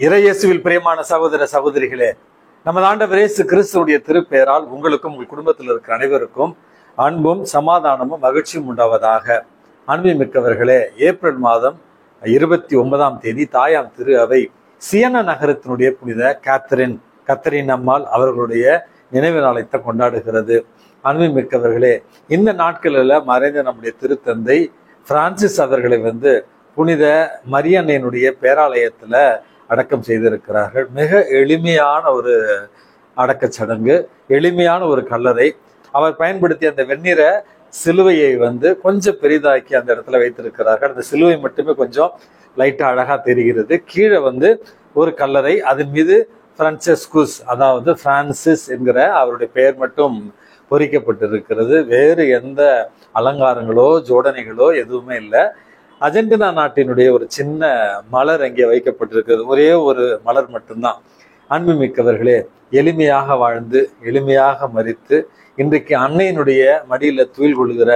இறையேசுவில் பிரியமான சகோதர சகோதரிகளே, நமது ஆண்டவர் இயேசு கிறிஸ்துவுடைய திருப்பெயரால் உங்களுக்கும் உங்கள் குடும்பத்தில் இருக்கிற அனைவருக்கும் அன்பும் சமாதானமும் மகிழ்ச்சியும் உண்டாவதாக. அன்பின் மிக்கவர்களே, ஏப்ரல் மாதம் 29ஆம் தேதி தாயாம் திரு அவை சியன்னா நகரத்தினுடைய புனித கத்தரின் அம்மாள் அவர்களுடைய நினைவு நாளைத்தை கொண்டாடுகிறது. அன்பின் மிக்கவர்களே, இந்த நாட்களில் மறைந்த நம்முடைய திருத்தந்தை பிரான்சிஸ் அவர்களை புனித மரியன்னையினுடைய பேராலயத்துல அடக்கம் செய்திருக்கிறார்கள். மிக எளிமையான ஒரு அடக்க சடங்கு, எளிமையான ஒரு கல்லறை. அவர் பயன்படுத்திய அந்த வெண்ணிற சிலுவையை கொஞ்சம் பெரிதாக்கி அந்த இடத்துல வைத்திருக்கிறார்கள். அந்த சிலுவை மட்டுமே கொஞ்சம் லைட்டா அழகா தெரிகிறது. கீழே ஒரு கல்லறை, அதன் மீது பிரான்சிஸ்குஸ், அதாவது பிரான்சிஸ் என்கிற அவருடைய பெயர் மட்டும் பொறிக்கப்பட்டிருக்கிறது. வேறு எந்த அலங்காரங்களோ ஜோடனைகளோ எதுவுமே இல்லை. அர்ஜென்டினா நாட்டினுடைய ஒரு சின்ன மலர் அங்கே வைக்கப்பட்டிருக்கிறது. ஒரே ஒரு மலர் மட்டும்தான். அன்புமிக்கவர்களே, எளிமையாக வாழ்ந்து எளிமையாக மரித்து இன்றைக்கு அன்னையினுடைய மடியில துயில் கொள்கிற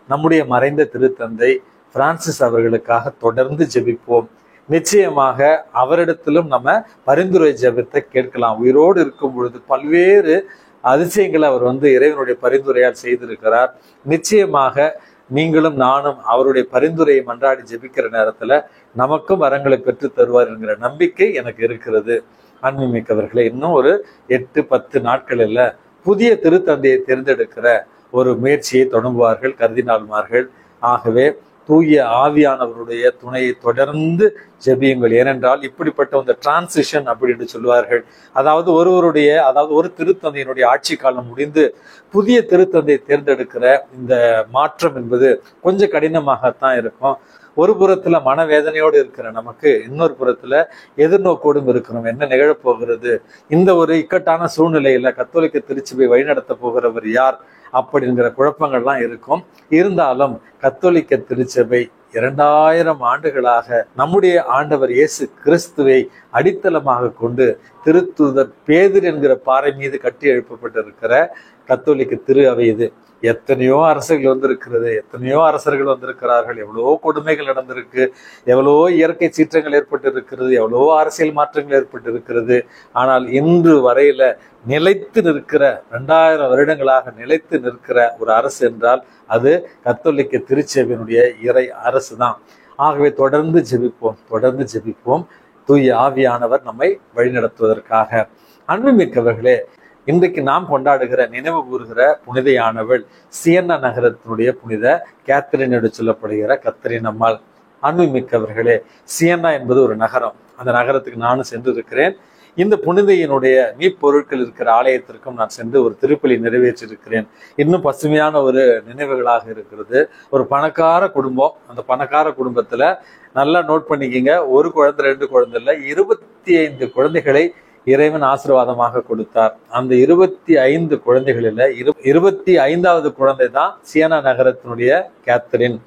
நம்முடைய மறைந்த திருத்தந்தை பிரான்சிஸ் அவர்களுக்காக தொடர்ந்து ஜெபிப்போம். நிச்சயமாக அவரிடத்திலும் நம்ம பரிந்துரை ஜெபத்தை கேட்கலாம். உயிரோடு இருக்கும் பொழுது பல்வேறு அதிசயங்களை அவர் இறைவனுடைய பரிந்துரையால் செய்திருக்கிறார். நிச்சயமாக நீங்களும் நானும் அவருடைய பரிந்துரையை மன்றாடி ஜெபிக்கிற நேரத்துல நமக்கும் வரங்களை பெற்று தருவார் என்கிற நம்பிக்கை எனக்கு இருக்கிறது. அன்புமிக்கவர்களே, இன்னும் ஒரு 8-10 நாட்களில் புதிய திருத்தந்தையை தேர்ந்தெடுக்கிற ஒரு முயற்சியை தொடங்குவார்கள் கர்தினால்மார்கள். ஆகவே தூய ஆவியானவருடைய துணையை தொடர்ந்து ஜெபியுங்கள். ஏனென்றால் இப்படிப்பட்ட இந்த டிரான்சிஷன் அப்படின்னு சொல்லுவார்கள். அதாவது ஒரு திருத்தந்தையினுடைய ஆட்சி காலம் முடிந்து புதிய திருத்தந்தையை தேர்ந்தெடுக்கிற இந்த மாற்றம் என்பது கொஞ்சம் கடினமாகத்தான் இருக்கும். ஒரு புறத்துல மனவேதனையோடு இருக்கிற நமக்கு, இன்னொரு புறத்துல எதிர்நோக்கோடும் இருக்கிறோம். என்ன நிகழப்போகிறது, இந்த ஒரு இக்கட்டான சூழ்நிலையில கத்தோலிக்க திருச்சபை வழிநடத்த போகிறவர் யார் அப்படிங்கிற குழப்பங்கள்லாம் இருக்கும். இருந்தாலும் கத்தோலிக்க திருச்சபை 2000 ஆண்டுகளாக நம்முடைய ஆண்டவர் இயேசு கிறிஸ்துவை அடித்தளமாக கொண்டு திருத்தூதர் பேதுரு என்கிற பாறை மீது கட்டி எழுப்பப்பட்டிருக்கிற கத்தோலிக்க திரு அவை இது. எத்தனையோ அரசுகள் எத்தனையோ அரசர்கள் வந்திருக்கிறார்கள். எவ்வளவோ கொடுமைகள் நடந்திருக்கு, எவ்வளவோ இயற்கை சீற்றங்கள் ஏற்பட்டிருக்கிறது, எவ்வளவோ அரசியல் மாற்றங்கள் ஏற்பட்டிருக்கிறது. ஆனால் இன்று வரையில நிலைத்து நிற்கிற 2000 வருடங்களாக நிலைத்து நிற்கிற ஒரு அரசு என்றால் அது கத்தோலிக்க திருச்சபையினுடைய இறை அரசு தான். ஆகவே தொடர்ந்து ஜெபிப்போம் தூய ஆவியானவர் நம்மை வழிநடத்துவதற்காக. அன்புமிக்கவர்களே, இன்றைக்கு நாம் கொண்டாடுகிற நினைவு கூறுகிற புனிதையானவள் சியன்னா நகரத்தினுடைய புனித கேத்தரின் என்று சொல்லப்படுகிற கத்தரின் அம்மாள். அன்புமிக்கவர்களே, சியன்னா என்பது ஒரு நகரம். அந்த நகரத்துக்கு நானும் சென்று இருக்கிறேன். இந்த புனிதையினுடைய மீப்பொருட்கள் இருக்கிற ஆலயத்திற்கும் நான் சென்று ஒரு திருப்பலி நிறைவேற்றிருக்கிறேன். இன்னும் பசுமையான ஒரு நினைவுகளாக இருக்கிறது. ஒரு பணக்கார குடும்பம். அந்த பணக்கார குடும்பத்துல நல்லா நோட் பண்ணிக்கிங்க, ஒரு குழந்தை 2 குழந்தை இல்லை, 25 குழந்தைகளை இறைவன் ஆசீர்வாதமாக கொடுத்தார். அந்த 25 குழந்தைகளில் 25வது குழந்தை தான் சியன்னா நகரத்தினுடைய கேத்தரின்.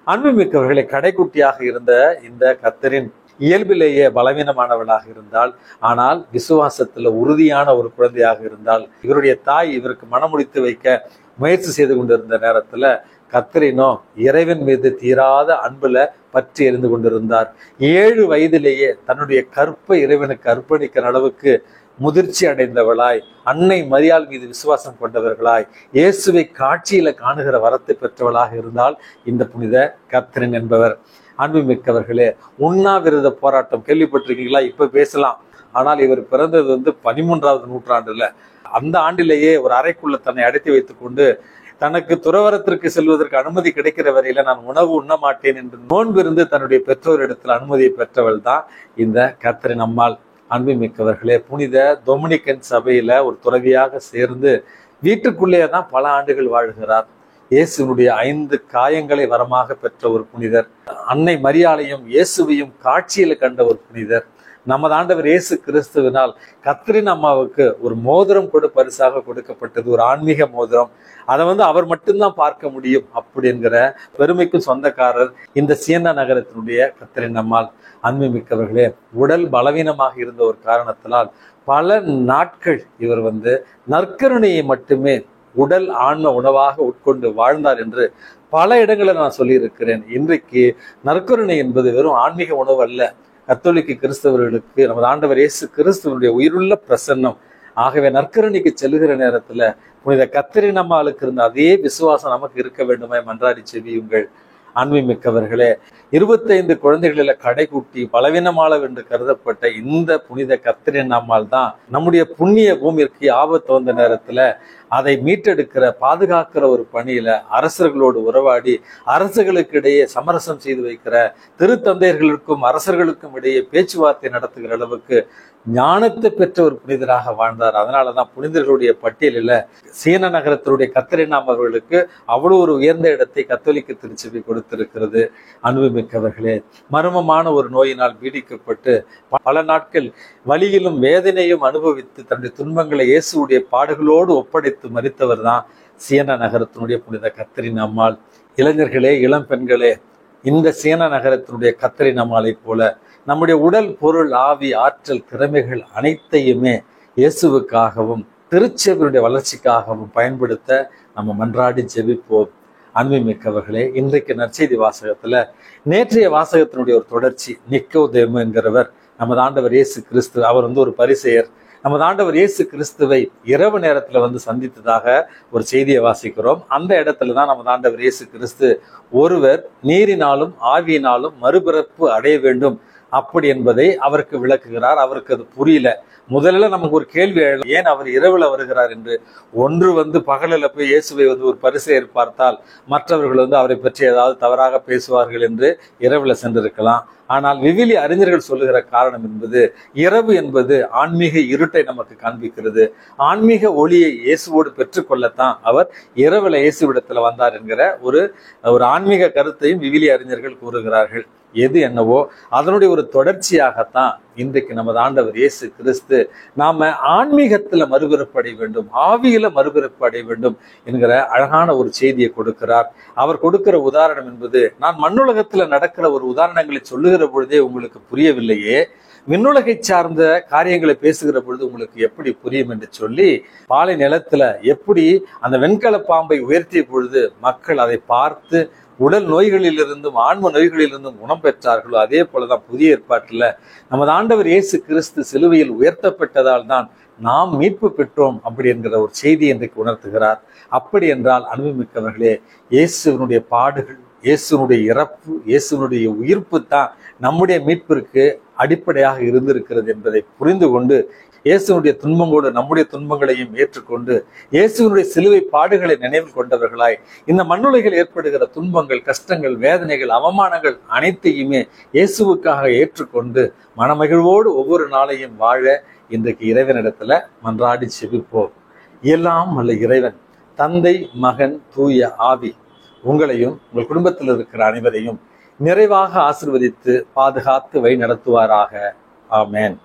அன்புமிக்கவர்களை, கடைக்குட்டியாக இருந்த இந்த கத்தரின் இயல்பிலேயே பலவீனமானவளாக இருந்தால், ஆனால் விசுவாசத்துல உறுதியான ஒரு குழந்தையாக இருந்தால், இவருடைய தாய் இவருக்கு மனமுடித்து வைக்க முயற்சி செய்து கொண்டிருந்த நேரத்துல கத்தரினோ இறைவன் மீது தீராத அன்புல பற்றி எறிந்து கொண்டிருந்தார். 7 வயதிலேயே தன்னுடைய கற்பை இறைவனுக்கு அர்ப்பணிக்கிற அளவுக்கு முதிர்ச்சி அடைந்தவளாய், அன்னை மரியாள் மீது விசுவாசம் கொண்டவர்களாய், இயேசுவை காட்சியில காணுகிற வரத்தை பெற்றவளாக இருந்தால் இந்த புனித கத்தரின் என்பவர். அன்புமிக்கவர்களே, உண்ணாவிரத போராட்டம் கேள்விப்பட்டிருக்கீங்களா? இப்ப பேசலாம். ஆனால் இவர் பிறந்தது 13வது நூற்றாண்டுல. அந்த ஆண்டிலேயே ஒரு அறைக்குள்ள தன்னை அடைத்து வைத்துக் கொண்டு தனக்கு துறவரத்திற்கு செல்வதற்கு அனுமதி கிடைக்கிற வரையில நான் உணவு உண்ண மாட்டேன் என்று நோன்பிருந்து தன்னுடைய பெற்றோரிடத்தில் அனுமதியை பெற்றவள் தான் இந்த கத்தரின் அம்மாள். அன்புமிக்கவர்களே, புனித டொமினிக்கன் சபையில ஒரு துறவியாக சேர்ந்து வீட்டுக்குள்ளேயே தான் பல ஆண்டுகள் வாழ்கிறார். இயேசுனுடைய 5 காயங்களை வரமாக பெற்ற ஒரு புனிதர். அன்னை மரியாளையும் இயேசுவையும் காட்சியில கண்ட ஒரு புனிதர். நமது ஆண்டவர் இயேசு கிறிஸ்துவினால் கத்தரின் அம்மாவுக்கு ஒரு மோதிரம் கூட பரிசாக கொடுக்கப்பட்டது, ஒரு ஆன்மீக மோதிரம். அதை அவர் மட்டும்தான் பார்க்க முடியும் அப்படி என்கிற பெருமைக்கும் சொந்தக்காரர் இந்த சியன்னா நகரத்தினுடைய கத்தரின் அம்மாள். அன்புமிக்கவர்களே, உடல் பலவீனமாக இருந்த ஒரு காரணத்தினால் பல நாட்கள் இவர் நற்கருணையை மட்டுமே உடல் ஆன்ம உணவாக உட்கொண்டு வாழ்ந்தார் என்று பல இடங்களில் நான் சொல்லியிருக்கிறேன். இன்றைக்கு நற்கருணை என்பது வெறும் ஆன்மீக உணவு அல்ல, கத்தோலிக்க கிறிஸ்தவர்களுக்கு நமது ஆண்டவர் இயேசு கிறிஸ்துவனுடைய உயிருள்ள பிரசன்னம். ஆகவே நற்கருணைக்கு செல்லுகிற நேரத்துல புனித கத்தரின் அம்மாளுக்கு இருந்த அதே விசுவாசம் நமக்கு இருக்க வேண்டுமே மன்றாடி செவியுங்கள். அன்புமிக்கவர்களே, 25 குழந்தைகளில கடைக்குட்டி பலவீனமாளவ் என்று கருதப்பட்ட இந்த புனித கத்தரின் அம்மாள் தான் நம்முடைய புண்ணிய பூமிக்கு ஆபத்து வந்த நேரத்துல அதை மீட்டெடுக்கிற பாதுகாக்கிற ஒரு பணியில அரசர்களோடு உறவாடி அரசுகளுக்கு இடையே சமரசம் செய்து வைக்கிற, திருத்தந்தையர்களுக்கும் அரசர்களுக்கும் இடையே பேச்சுவார்த்தை நடத்துகிற அளவுக்கு ஞானத்தை பெற்ற ஒரு புனிதராக வாழ்ந்தார். அதனாலதான் புனிதர்களுடைய பட்டியலில் சீன நகரத்தினுடைய கத்தரின் அவர்களுக்கு அவ்வளவு ஒரு உயர்ந்த இடத்தை கத்தோலிக்க திருச்சபை கொடுத்திருக்கிறது. அன்புமிக்கவர்களே, மர்மமான ஒரு நோயினால் பீடிக்கப்பட்டு பல நாட்கள் வலியிலும் வேதனையும் அனுபவித்து தன்னுடைய துன்பங்களை இயேசுடைய பாடுகளோடு ஒப்படைத்து மரித்தவர் தான் சீன நகரத்தினுடைய புனித கத்தரின் அம்மாள். இளைஞர்களே, இளம் பெண்களே, இந்த சீன நகரத்தினுடைய கத்தரின் அம்மாளை போல நம்முடைய உடல், பொருள், ஆவி, ஆற்றல், திறமைகள் அனைத்தையுமே இயேசுவுக்காகவும் திருச்சபையுடைய வளர்ச்சிக்காகவும் பயன்படுத்த நம்ம மன்றாடி ஜெபிப்போம். அன்புமிக்கவர்களே, இன்றைக்கு நற்செய்தி வாசகத்துல நேற்றைய வாசகத்தினுடைய ஒரு தொடர்ச்சி. நிக்கோதேமு என்கிறவர் நமது ஆண்டவர் இயேசு கிறிஸ்து, அவர் ஒரு பரிசேயர். நமது ஆண்டவர் இயேசு கிறிஸ்துவை இரவு நேரத்துல சந்தித்ததாக ஒரு செய்தியை வாசிக்கிறோம். அந்த இடத்துல தான் நமது ஆண்டவர் இயேசு கிறிஸ்து, ஒருவர் நீரினாலும் ஆவியினாலும் மறுபிறப்பு அடைய வேண்டும் அப்படி என்பதை அவருக்கு விளக்குகிறார். அவருக்கு அது புரியல. முதல்ல நமக்கு ஒரு கேள்வி எழலாம், ஏன் அவர் இரவுல வருகிறார் என்று. ஒன்று பகலில் போய் இயேசுவை ஒரு பரிசேயர் பார்த்தால் மற்றவர்கள் அவரை பற்றி ஏதாவது தவறாக பேசுவார்கள் என்று இரவுல சென்றிருக்கலாம். ஆனால் விவிலிய அறிஞர்கள் சொல்லுகிற காரணம் என்பது, இரவு என்பது ஆன்மீக இருட்டை நமக்கு காண்பிக்கிறது. ஆன்மீக ஒளியை இயேசுவோடு பெற்றுக்கொள்ளத்தான் அவர் இரவுல இயேசுவிடத்துல வந்தார் என்கிற ஒரு ஆன்மீக கருத்தையும் விவிலிய அறிஞர்கள் கூறுகிறார்கள். எது என்னவோ அதனுடைய ஒரு தொடர்ச்சியாகத்தான் இன்றைக்கு நமது ஆண்டவர் இயேசு கிறிஸ்து நாம ஆன்மீகத்துல மறுபிறப்பு அடைய வேண்டும், ஆவியில மறுபிறப்பு அடைய வேண்டும் என்கிற அழகான ஒரு செய்தியை கொடுக்கிறார். அவர் கொடுக்கிற உதாரணம் என்பது, நான் மண்ணுலகத்துல நடக்கிற ஒரு உதாரணங்களை சொல்லுகிற பொழுதே உங்களுக்கு புரியவில்லையே, விண்ணுலகை சார்ந்த காரியங்களை பேசுகிற பொழுது உங்களுக்கு எப்படி புரியும் என்று சொல்லி, பாலை நிலத்துல எப்படி அந்த வெண்கல பாம்பை உயர்த்திய பொழுது மக்கள் அதை பார்த்து உடல் நோய்களிலிருந்தும் ஆன்ம நோய்களிலிருந்தும் குணம் பெற்றார்களோ, அதே போலதான் புதிய ஏற்பாட்டுல நமது ஆண்டவர் இயேசு கிறிஸ்து சிலுவையில் உயர்த்தப்பட்டதால் தான் நாம் மீட்பு பெற்றோம் அப்படி என்கிற ஒரு செய்தி இன்றைக்கு உணர்த்துகிறார். அப்படி என்றால் அன்புமிக்கவர்களே, இயேசுவனுடைய பாடுகள், இயேசுனுடைய இறப்பு, இயேசுனுடைய உயிர்ப்பு தான் நம்முடைய மீட்பிற்கு அடிப்படையாக இருந்திருக்கிறது என்பதை புரிந்து கொண்டு, இயேசுனுடைய துன்பங்களோடு நம்முடைய துன்பங்களையும் ஏற்றுக்கொண்டு, இயேசுனுடைய சிலுவை பாடுகளை நினைவில் கொண்டவர்களாய் இந்த மண்ணுலகில் ஏற்படுகிற துன்பங்கள், கஷ்டங்கள், வேதனைகள், அவமானங்கள் அனைத்தையுமே இயேசுவுக்காக ஏற்றுக்கொண்டு மனமகிழ்வோடு ஒவ்வொரு நாளையும் வாழ இன்றைக்கு இறைவனிடத்துல மன்றாடி செபிப்போம். எல்லாம் வல்ல இறைவன், தந்தை, மகன், தூய ஆவி உங்களையும் உங்கள் குடும்பத்தில் இருக்கிற அனைவரையும் நிறைவாக ஆசீர்வதித்து பாதுகாத்து வழி நடத்துவாராக. ஆமென்.